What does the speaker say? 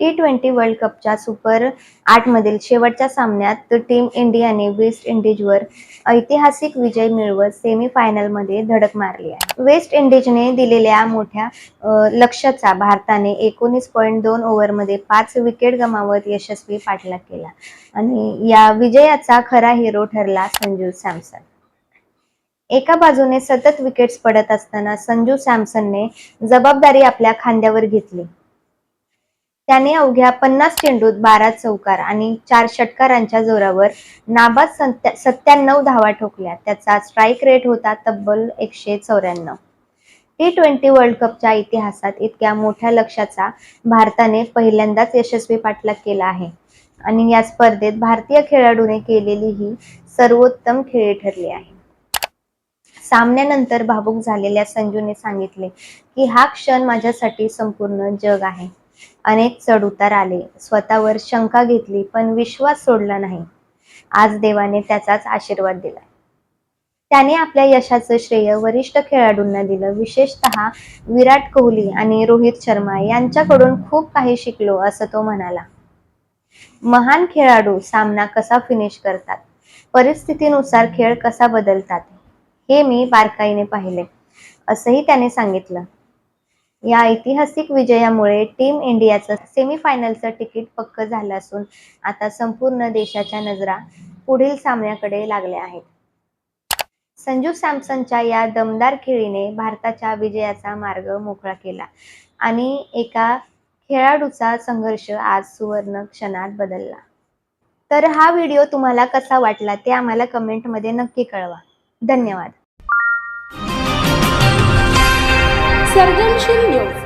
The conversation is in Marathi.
T20 वर्ल्ड कपच्या सुपर 8 मधील शेवटच्या सामन्यात टीम इंडियाने वेस्ट इंडिजवर ऐतिहासिक विजय मिळवत सेमीफायनलमध्ये धडक मारली आहे. वेस्ट इंडिजने दिलेल्या मोठ्या लक्ष्याचा भारताने 19.2 ओव्हरमध्ये 5 विकेट गमावत यशस्वी पाठलाग केला आणि या विजयाचा खरा हिरो ठरला संजू सॅमसन. एका बाजूने सतत विकेट्स पडत असताना संजू सॅमसनने जबाबदारी आपल्या खांद्यावर घेतली. त्याने अवघ्या 50 चेंडूत 12 चौकार आणि 4 षटकारांच्या जोरावर नाबाद 97 धावा ठोकल्या. त्याचा स्ट्राईक रेट होता तब्बल 194. T20 वर्ल्ड कपच्या इतिहासात इतक्या मोठ्या लक्ष्याचा भारताने पहिल्यांदाच यशस्वी पाठलाग केला आहे आणि या स्पर्धेत भारतीय खेळाडूने केलेली ही सर्वोत्तम खेळी ठरली आहे. सामन्यानंतर भावुक झालेल्या संजूने सांगितले की हा क्षण माझ्यासाठी संपूर्ण जग आहे. अनेक चढ-उतार आले, स्वतःवर शंका घेतली, पण विश्वास सोडला नाही. आज देवाने त्याचाच आशीर्वाद दिलाय. त्याने आपल्या यशाचं श्रेय वरिष्ठ खेळाडूंना दिलं. विशेषतः विराट कोहली आणि रोहित शर्मा यांच्याकडून खूप काही शिकलो, असं तो म्हणाला. महान खेळाडू सामना कसा फिनिश करतात, परिस्थितीनुसार खेळ कसा बदलतात, हे मी बारकाईने पाहिले, असंही त्याने सांगितलं. या ऐतिहासिक विजयामुळे टीम इंडियाचं सेमीफायनलचं तिकीट पक्क झालं असून आता संपूर्ण देशाच्या नजरा पुढील सामन्याकडे लागल्या आहेत. संजू सॅमसनच्या या दमदार खेळीने भारताच्या विजयाचा मार्ग मोकळा केला आणि एका खेळाडूचा संघर्ष आज सुवर्ण क्षणात बदलला. तर हा व्हिडिओ तुम्हाला कसा वाटला ते आम्हाला कमेंटमध्ये नक्की कळवा. धन्यवाद. सर्जनशील न्यूज.